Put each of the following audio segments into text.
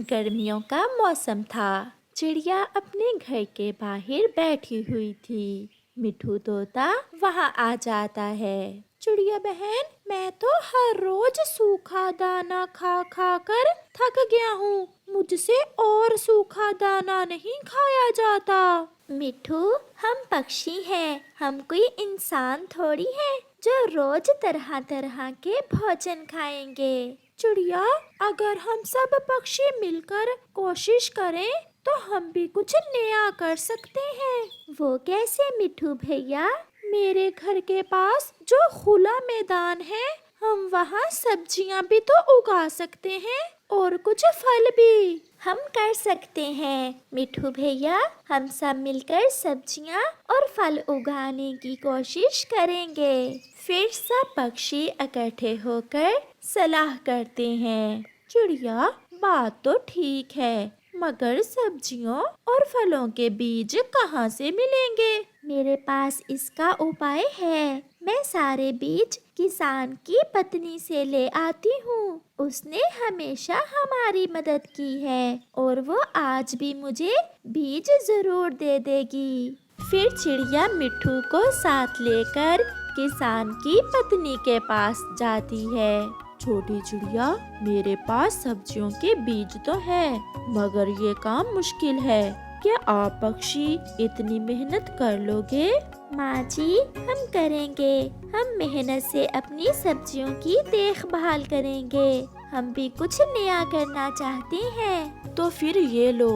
गर्मियों का मौसम था। चिड़िया अपने घर के बाहर बैठी हुई थी। मिठू तोता वहाँ आ जाता है। चिड़िया बहन, मैं तो हर रोज सूखा दाना खा खा कर थक गया हूँ। मुझसे और सूखा दाना नहीं खाया जाता। मिठू, हम पक्षी हैं, हम कोई इंसान थोड़ी हैं जो रोज तरह तरह के भोजन खाएंगे। चिड़िया, अगर हम सब पक्षी मिलकर कोशिश करें तो हम भी कुछ नया कर सकते हैं। वो कैसे मिठू भैया? मेरे घर के पास जो खुला मैदान है, हम वहाँ सब्जियाँ भी तो उगा सकते हैं और कुछ फल भी। हम कर सकते हैं मिठू भैया, हम सब मिलकर सब्जियाँ और फल उगाने की कोशिश करेंगे। फिर सब पक्षी इकट्ठे होकर सलाह करते हैं। चिड़िया, बात तो ठीक है, मगर सब्जियों और फलों के बीज कहाँ से मिलेंगे? मेरे पास इसका उपाय है। मैं सारे बीज किसान की पत्नी से ले आती हूँ। उसने हमेशा हमारी मदद की है और वो आज भी मुझे बीज जरूर दे देगी। फिर चिड़िया मिठू को साथ लेकर किसान की पत्नी के पास जाती है। छोटी चिड़िया, मेरे पास सब्जियों के बीज तो है, मगर ये काम मुश्किल है। क्या आप पक्षी इतनी मेहनत कर लोगे? माँ जी, हम करेंगे। हम मेहनत से अपनी सब्जियों की देखभाल करेंगे। हम भी कुछ नया करना चाहते हैं। तो फिर ये लो,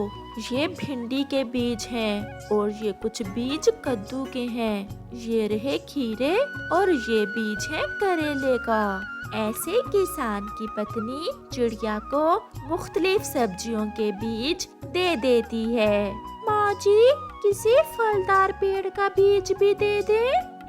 ये भिंडी के बीज हैं और ये कुछ बीज कद्दू के हैं। ये रहे खीरे और ये बीज है करेले का। ऐसे किसान की पत्नी चिड़िया को मुख्तलिफ सब्जियों के बीज दे देती है। माँ जी, किसी फलदार पेड़ का बीज भी दे दे।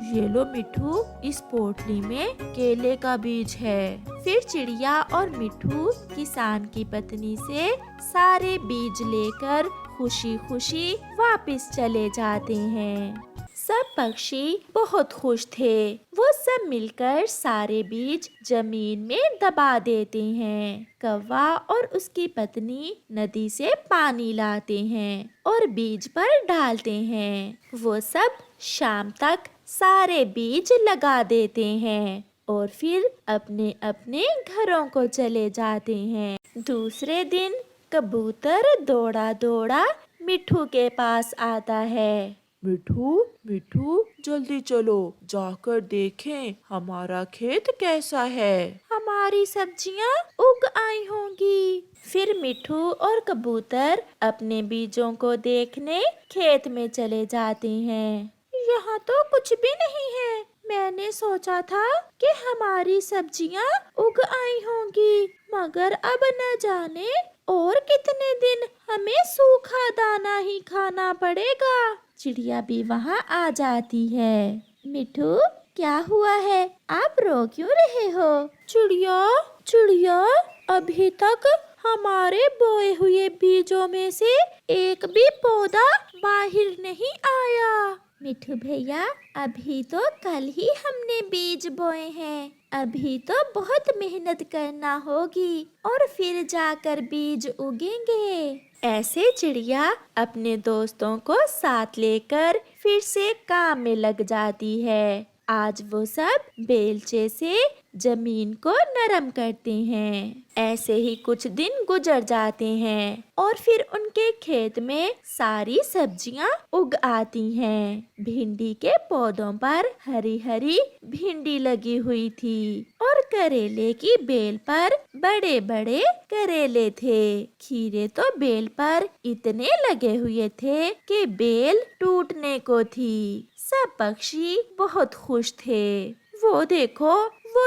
ये लो मिठू, इस पोटली में केले का बीज है। फिर चिड़िया और मिठू किसान की पत्नी से सारे बीज लेकर खुशी खुशी वापस चले जाते हैं। सब पक्षी बहुत खुश थे। वो सब मिलकर सारे बीज जमीन में दबा देते हैं। कौवा और उसकी पत्नी नदी से पानी लाते हैं और बीज पर डालते हैं। वो सब शाम तक सारे बीज लगा देते हैं और फिर अपने अपने घरों को चले जाते हैं। दूसरे दिन कबूतर दौड़ा दौड़ा मिठू के पास आता है। मिठू, मिठू, जल्दी चलो, जाकर देखें हमारा खेत कैसा है। हमारी सब्जियां उग आई होंगी। फिर मिठू और कबूतर अपने बीजों को देखने खेत में चले जाते हैं। यहाँ तो कुछ भी नहीं है। मैंने सोचा था कि हमारी सब्जियां उग आई होंगी, मगर अब न जाने और कितने दिन हमें सूखा दाना ही खाना पड़ेगा। चिड़िया भी वहाँ आ जाती है। मिठू, क्या हुआ है? आप रो क्यों रहे हो? चिड़िया, चिड़िया, अभी तक हमारे बोए हुए बीजों में से एक भी पौधा बाहर नहीं आया। मिठू भैया, अभी तो कल ही हमने बीज बोए हैं। अभी तो बहुत मेहनत करना होगी और फिर जाकर बीज उगेंगे। ऐसे चिड़िया अपने दोस्तों को साथ लेकर फिर से काम में लग जाती है। आज वो सब बेलचे से जमीन को नरम करते हैं। ऐसे ही कुछ दिन गुजर जाते हैं और फिर उनके खेत में सारी सब्जियां उग आती हैं। भिंडी के पौधों पर हरी हरी भिंडी लगी हुई थी और करेले की बेल पर बड़े बड़े करेले थे। खीरे तो बेल पर इतने लगे हुए थे कि बेल टूटने को थी। सब पक्षी बहुत खुश थे। वो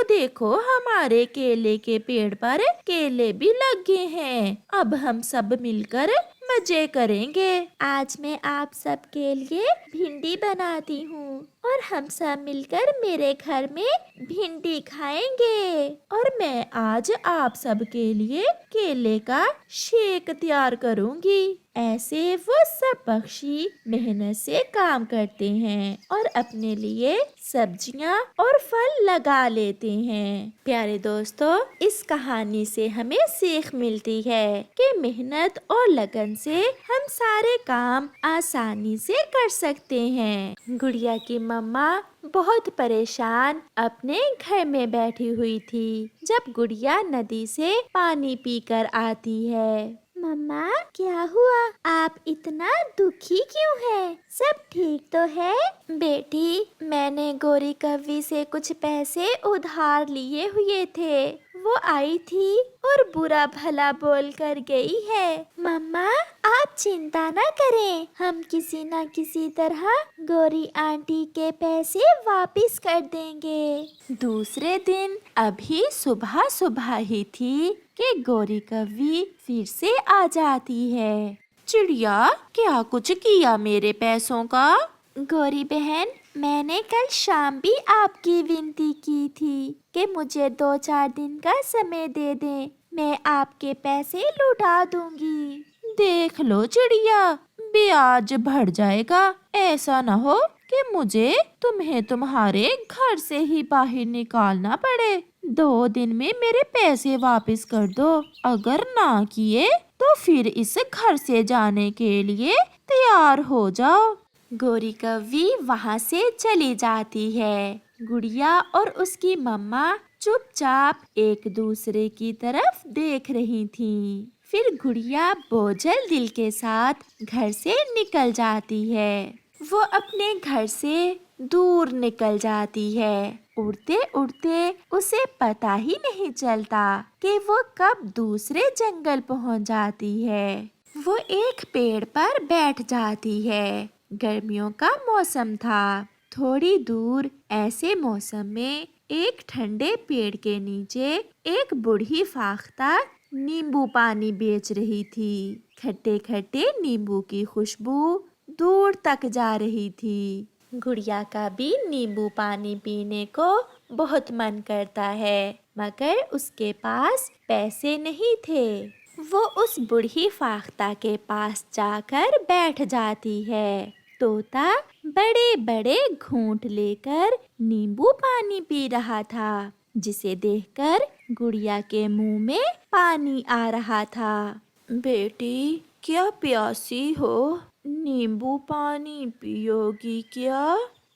देखो, हमारे केले के पेड़ पर केले भी लग गए हैं। अब हम सब मिलकर मजे करेंगे। आज मैं आप सब के लिए भिंडी बनाती हूँ। और हम सब मिलकर मेरे घर में भिंडी खाएंगे। और मैं आज आप सबके लिए केले का शेक तैयार करूंगी। ऐसे वो सब पक्षी मेहनत से काम करते हैं और अपने लिए सब्जियां और फल लगा लेते हैं। प्यारे दोस्तों, इस कहानी से हमें सीख मिलती है कि मेहनत और लगन से हम सारे काम आसानी से कर सकते हैं। गुड़िया की मम्मा बहुत परेशान अपने घर में बैठी हुई थी जब गुड़िया नदी से पानी पीकर आती है। मम्मा, क्या हुआ? आप इतना दुखी क्यों है? सब ठीक तो है? बेटी, मैंने गोरी कव्वी से कुछ पैसे उधार लिए हुए थे। वो आई थी और बुरा भला बोल कर गई है। मम्मा, आप चिंता न करें, हम किसी न किसी तरह गोरी आंटी के पैसे वापस कर देंगे। दूसरे दिन अभी सुबह सुबह ही थी कि गोरी कव्वी फिर से आ जाती है। चिड़िया, क्या कुछ किया मेरे पैसों का? गोरी बहन, मैंने कल शाम भी आपकी विनती की थी कि मुझे 2-4 दिन का समय दे दें, मैं आपके पैसे लौटा दूंगी। देख लो चिड़िया, ब्याज बढ़ जाएगा। ऐसा न हो कि मुझे तुम्हें तुम्हारे घर से ही बाहर निकालना पड़े। 2 दिन में मेरे पैसे वापस कर दो। अगर ना किए तो फिर इस घर से जाने के लिए तैयार हो जाओ। गोरी कव्वी वहाँ से चली जाती है। गुड़िया और उसकी मम्मा चुपचाप एक दूसरे की तरफ देख रही थीं। फिर गुड़िया बोझल दिल के साथ घर से निकल जाती है। वो अपने घर से दूर निकल जाती है। उड़ते उड़ते उसे पता ही नहीं चलता कि वो कब दूसरे जंगल पहुंच जाती है। वो एक पेड़ पर बैठ जाती है। गर्मियों का मौसम था। थोड़ी दूर ऐसे मौसम में एक ठंडे पेड़ के नीचे एक बूढ़ी फाख्ता नींबू पानी बेच रही थी। खट्टे खट्टे नींबू की खुशबू दूर तक जा रही थी। गुड़िया का भी नींबू पानी पीने को बहुत मन करता है, मगर उसके पास पैसे नहीं थे। वो उस बूढ़ी फाख्ता के पास जाकर बैठ जाती है। तोता बड़े बड़े घूंट लेकर नींबू पानी पी रहा था, जिसे देखकर गुड़िया के मुंह में पानी आ रहा था। बेटी, क्या प्यासी हो? नींबू पानी पियोगी क्या?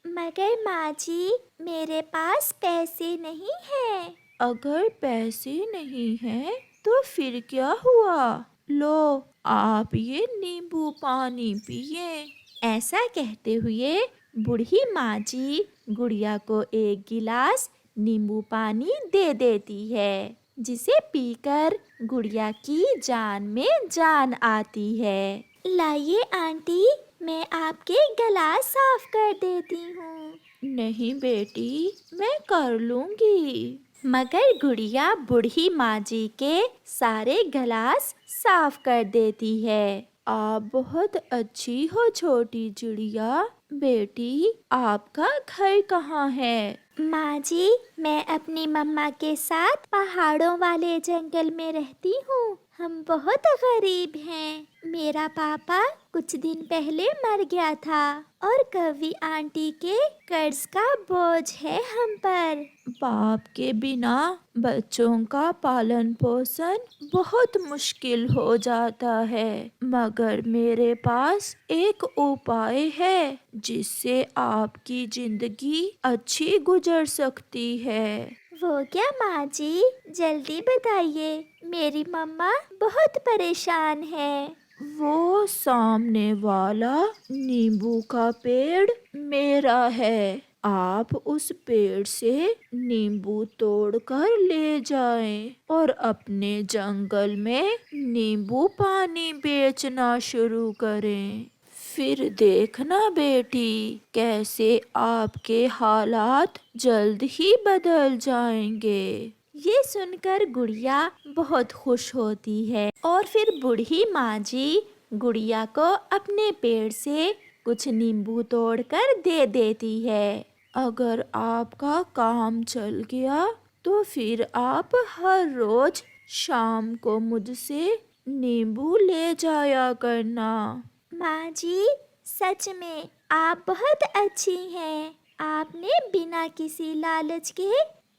मगर माँ जी, मेरे पास पैसे नहीं हैं। अगर पैसे नहीं हैं तो फिर क्या हुआ? लो, आप ये नींबू पानी पिए। ऐसा कहते हुए बूढ़ी माँ जी गुड़िया को एक गिलास नींबू पानी दे देती है, जिसे पीकर गुड़िया की जान में जान आती है। लाइए आंटी, मैं आपके गला साफ कर देती हूँ। नहीं बेटी, मैं कर लूंगी। मगर गुड़िया बूढ़ी माँ जी के सारे गिलास साफ कर देती है। आप बहुत अच्छी हो छोटी चिड़िया। बेटी, आपका घर कहाँ है? माँ जी, मैं अपनी मम्मा के साथ पहाड़ों वाले जंगल में रहती हूँ। हम बहुत गरीब हैं। मेरा पापा कुछ दिन पहले मर गया था और कव्वी आंटी के कर्ज का बोझ है हम पर। बाप के बिना बच्चों का पालन पोषण बहुत मुश्किल हो जाता है, मगर मेरे पास एक उपाय है जिससे आपकी जिंदगी अच्छी गुजर सकती है। वो क्या माँ जी? जल्दी बताइए, मेरी मम्मा बहुत परेशान है। वो सामने वाला नींबू का पेड़ मेरा है। आप उस पेड़ से नींबू तोड़कर ले जाएं और अपने जंगल में नींबू पानी बेचना शुरू करें। फिर देखना बेटी, कैसे आपके हालात जल्द ही बदल जाएंगे। ये सुनकर गुड़िया बहुत खुश होती है और फिर बूढ़ी माँ जी गुड़िया को अपने पेड़ से कुछ नींबू तोड़कर दे देती है। अगर आपका काम चल गया तो फिर आप हर रोज शाम को मुझसे नींबू ले जाया करना। माँ जी, सच में आप बहुत अच्छी हैं। आपने बिना किसी लालच के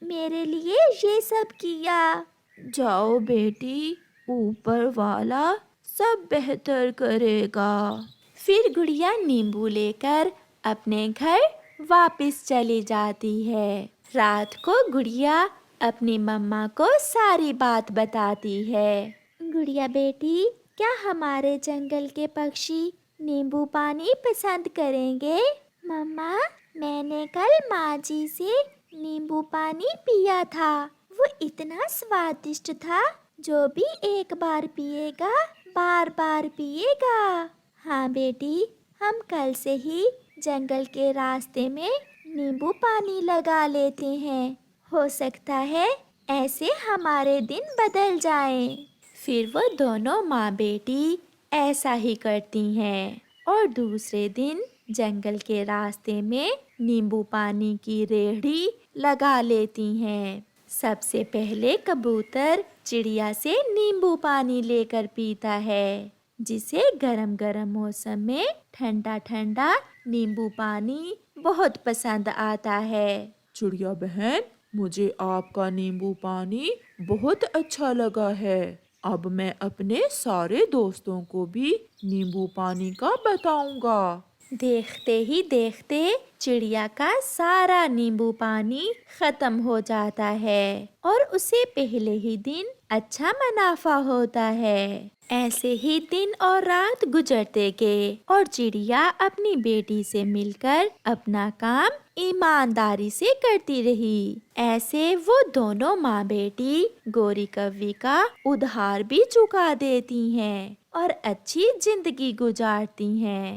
मेरे लिए ये सब किया। जाओ बेटी, ऊपर वाला सब बेहतर करेगा। फिर गुड़िया नींबू लेकर अपने घर वापस चली जाती है। रात को गुड़िया अपनी मम्मा को सारी बात बताती है। गुड़िया बेटी, क्या हमारे जंगल के पक्षी नींबू पानी पसंद करेंगे? मम्मा, मैंने कल माँ जी से नींबू पानी पिया था। वो इतना स्वादिष्ट था, जो भी एक बार पिएगा बार बार पिएगा। हाँ बेटी, हम कल से ही जंगल के रास्ते में नींबू पानी लगा लेते हैं। हो सकता है ऐसे हमारे दिन बदल जाएं। फिर वो दोनों माँ बेटी ऐसा ही करती हैं और दूसरे दिन जंगल के रास्ते में नींबू पानी की रेहड़ी लगा लेती हैं। सबसे पहले कबूतर चिड़िया से नींबू पानी लेकर पीता है, जिसे गरम गरम मौसम में ठंडा ठंडा नींबू पानी बहुत पसंद आता है। चिड़िया बहन, मुझे आपका नींबू पानी बहुत अच्छा लगा है। अब मैं अपने सारे दोस्तों को भी नींबू पानी का बताऊंगा। देखते ही देखते चिड़िया का सारा नींबू पानी खत्म हो जाता है और उसे पहले ही दिन अच्छा मुनाफा होता है। ऐसे ही दिन और रात गुजरते गए और चिड़िया अपनी बेटी से मिलकर अपना काम ईमानदारी से करती रही। ऐसे वो दोनों माँ बेटी गोरी कव्वी का उधार भी चुका देती हैं और अच्छी जिंदगी गुजारती हैं।